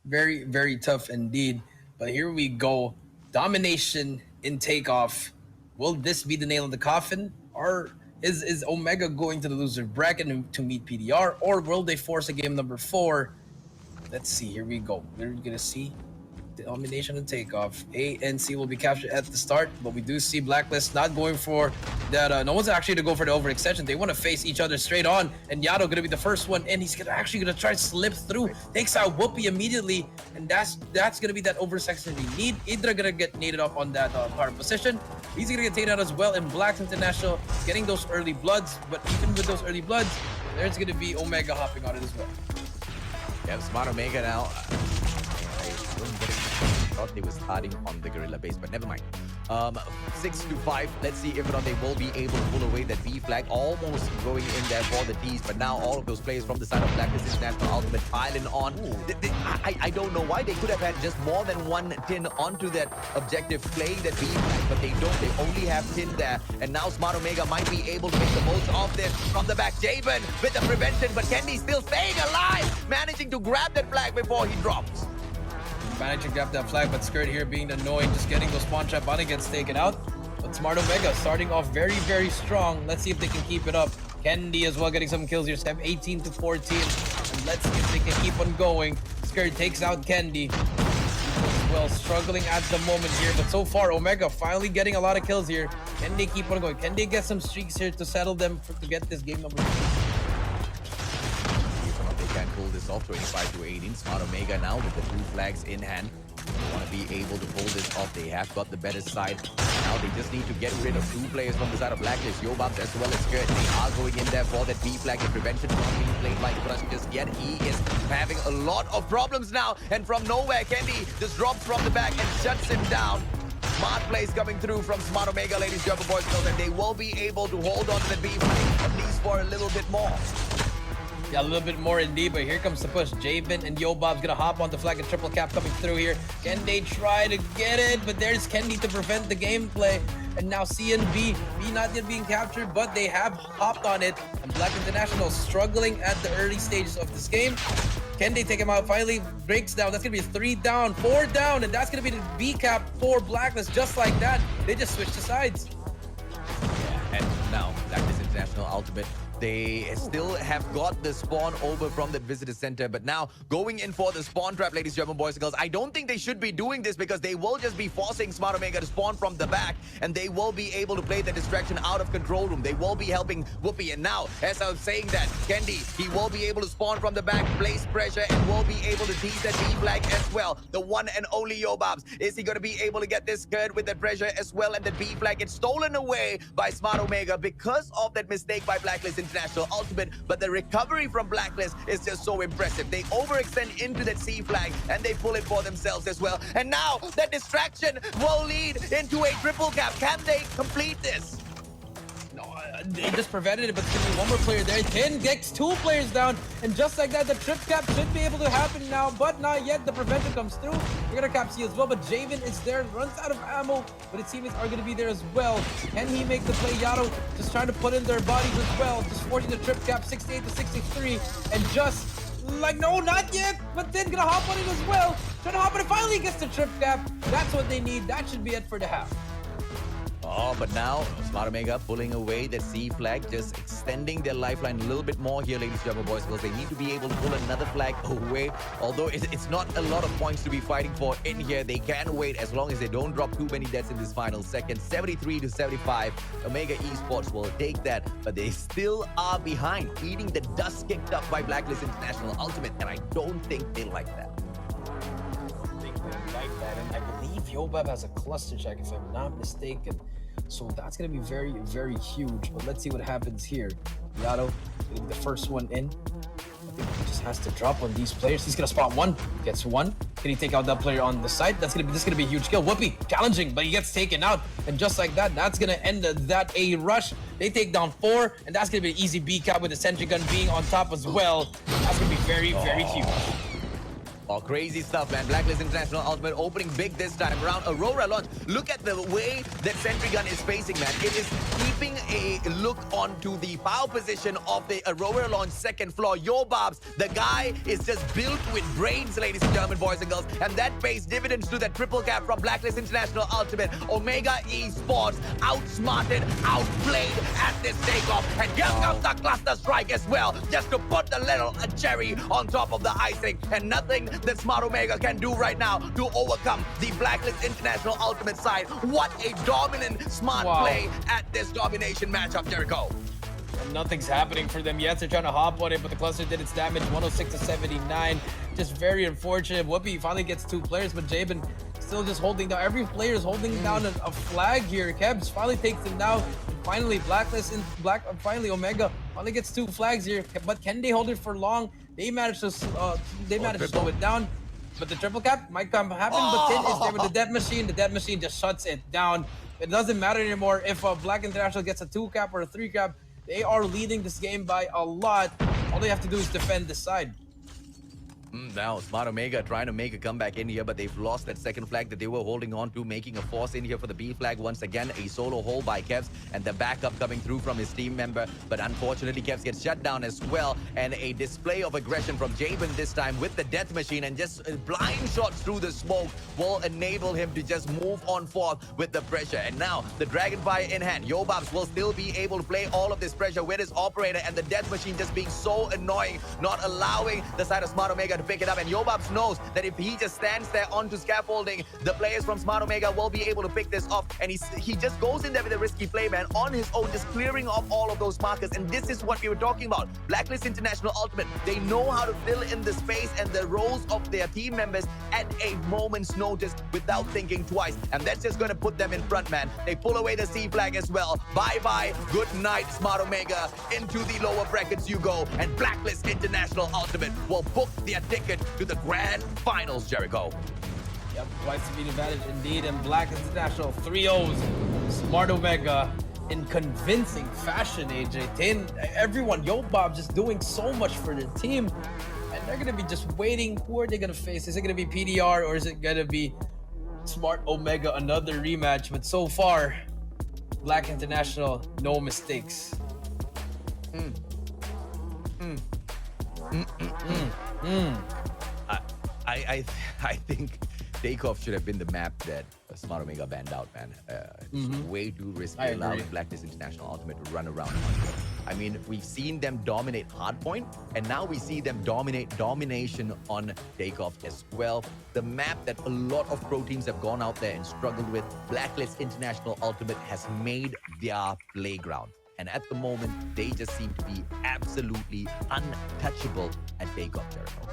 Very, very tough indeed. But here we go. Domination in takeoff. Will this be the nail in the coffin? Or is Omega going to the loser bracket to meet PDR? Or will they force a game number 4? Let's see. Here we go. We're going to see domination and takeoff. A and C will be captured at the start, but we do see Blacklist not going for that. No one's actually to go for the overextension. They want to face each other straight on, and Yato gonna be the first one, and he's actually gonna try to slip through. Takes out Whoopi immediately, and that's gonna be that overextension we need. Idra gonna get naded up on that part of position. He's gonna get taken out as well, and Black International getting those early bloods. But even with those early bloods, there's gonna be Omega hopping on it as well. Yeah, Smart Omega now. I thought they were starting on the Gorilla base, but never mind. 6-5. Let's see if or not they will be able to pull away that B flag. Almost going in there for the Ds, but now all of those players from the side of Blacklist International.Ultimate piling on. I don't know why they could have had just more than one tin onto that objective playing that B flag, but they don't. They only have tin there. And now Smart Omega might be able to make the most of this. From the back, Javen with the prevention, but Kenny still staying alive, managing to grab that flag before he drops. Managed to grab that flag, but Skirt here being annoying, just getting those spawn trap bunny gets taken out. But Smart Omega starting off very, very strong. Let's see if they can keep it up. Kendi as well getting some kills here. Step 18 to 14. And let's see if they can keep on going. Skirt takes out Kendi. As well, struggling at the moment here. But so far, Omega finally getting a lot of kills here. Can they keep on going? Can they get some streaks here to settle them to get this game number 2? Can pull this off. 25 to 18. Smart Omega now with the 2 flags in hand. They want to be able to pull this off. They have got the better side. Now they just need to get rid of 2 players from the side of Blacklist. Yobabs as well as Skirt. They are going in there for that B flag. The prevention not being played by Crush just yet. He is having a lot of problems now. And from nowhere, Kendi just drops from the back and shuts him down. Smart plays coming through from Smart Omega, ladies and gentlemen, boys and girls, and they will be able to hold on to the B flag at least for a little bit more. Yeah, a little bit more indeed, but here comes the push. Javen and Yobab's gonna hop on the flag and triple cap coming through here. Can they try to get it? But there's Kendi to prevent the gameplay. And now C and B not yet being captured, but they have hopped on it. And Black International struggling at the early stages of this game. Can they take him out? Finally breaks down. That's gonna be 3 down, 4 down, and that's gonna be the B cap for Blacklist. Just like that, they just switched the sides. Yeah, and now Blacklist International.Ultimate. They still have got the spawn over from the visitor center, but now going in for the spawn trap, ladies and gentlemen, boys and girls. I don't think they should be doing this because they will just be forcing Smart Omega to spawn from the back, and they will be able to play the distraction out of control room. They will be helping Whoopi, and now, as I was saying that, Kendi, he will be able to spawn from the back, place pressure, and will be able to tease that B flag as well. The one and only Yobabs. Is he going to be able to get this Skirt with the pressure as well, and the B flag gets stolen away by Smart Omega because of that mistake by Blacklist International.Ultimate, but the recovery from Blacklist is just so impressive. They overextend into that C flag and they pull it for themselves as well. And now that distraction will lead into a triple cap. Can they complete this? No, they just prevented it, but there's gonna be one more player there. 10 gets 2 players down, and just like that, the trip cap should be able to happen now, but not yet. The prevention comes through. We're gonna cap C as well, but Javen is there, runs out of ammo, but his teammates are gonna be there as well. Can he make the play? Yato just trying to put in their bodies as well, just forcing the trip cap 68 to 63, and just like, no, not yet, but then gonna hop on it as well. Trying to hop on it, finally gets the trip cap. That's what they need. That should be it for the half. Oh, but now Smart Omega pulling away the C flag, just extending their lifeline a little bit more here, ladies and gentlemen, boys and girls. They need to be able to pull another flag away. Although it's not a lot of points to be fighting for in here, they can wait as long as they don't drop too many deaths in this final second. 73 to 75. Omega Esports will take that, but they still are behind, eating the dust kicked up by Blacklist International.Ultimate, and I don't think they like that. Like that, and I believe Yobab has a cluster check if I'm not mistaken, so that's gonna be very, very huge. But let's see what happens here. Yato getting the first one in. I think he just has to drop on these players. He's gonna spot one, gets one. Can he take out that player on the side? This is gonna be a huge kill. Whoopi challenging, but he gets taken out, and just like that, that's gonna end that A rush. They take down 4, and that's gonna be an easy B cap with the sentry gun being on top as well. That's gonna be very, very huge. Oh, crazy stuff, man. Blacklist International Ultimate opening big this time around Aurora launch. Look at the way that Sentry Gun is facing, man. It is keeping a look onto the power position of the Aurora launch second floor. Yo, Bobs, the guy is just built with brains, ladies and gentlemen, boys and girls. And that pays dividends to that triple cap from Blacklist International Ultimate. Omega Esports outsmarted, outplayed at this takeoff. And here comes the cluster strike as well, just to put the little cherry on top of the icing. And nothing that Smart Omega can do right now to overcome the Blacklist International Ultimate side. What a dominant smart play at this domination matchup, Jericho. And nothing's happening for them yet. They're trying to hop on it, but the cluster did its damage, 106 to 79. Just very unfortunate. Whoopi finally gets 2 players, but Jabin still just holding down. Every player is holding down a flag here. Kebs finally takes him down. Finally, finally Omega finally gets 2 flags here. But can they hold it for long? They managed to slow it down. But the triple cap might happen, but Tin is there with the death machine. The death machine just shuts it down. It doesn't matter anymore if Black International gets a 2 cap or a 3 cap. They are leading this game by a lot. All they have to do is defend this side. Now, Smart Omega trying to make a comeback in here, but they've lost that second flag that they were holding on to, making a force in here for the B flag. Once again, a solo hold by Kevs, and the backup coming through from his team member. But unfortunately, Kevs gets shut down as well, and a display of aggression from Jabin this time with the death machine, and just blind shots through the smoke will enable him to just move on forth with the pressure. And now, the Dragonfire in hand. Yobabs will still be able to play all of this pressure with his operator, and the death machine just being so annoying, not allowing the side of Smart Omega to pick it up. And Yobabs knows that if he just stands there onto scaffolding, the players from Smart Omega will be able to pick this off. And he just goes in there with a risky play, man, on his own, just clearing off all of those markers. And this is what we were talking about. Blacklist International Ultimate, they know how to fill in the space and the roles of their team members at a moment's notice without thinking twice. And that's just going to put them in front, man. They pull away the C flag as well. Bye-bye. Good night, Smart Omega. Into the lower brackets you go. And Blacklist International Ultimate will book their ticket to the grand finals, Jericho. Yep, twice the beat advantage indeed. And Black International 3-0s. Smart Omega in convincing fashion, AJ. Tin, everyone, Bob just doing so much for the team. And they're going to be just waiting. Who are they going to face? Is it going to be PDR or is it going to be Smart Omega, another rematch? But so far, Black International, no mistakes. I think Takeoff should have been the map that Smart Omega banned out, man. It's way too risky allowing Blacklist International Ultimate to run around. I mean, we've seen them dominate Hardpoint, and now we see them dominate domination on Takeoff as well. The map that a lot of pro teams have gone out there and struggled with, Blacklist International Ultimate has made their playground. And at the moment, they just seem to be absolutely untouchable at Takeoff, Jericho.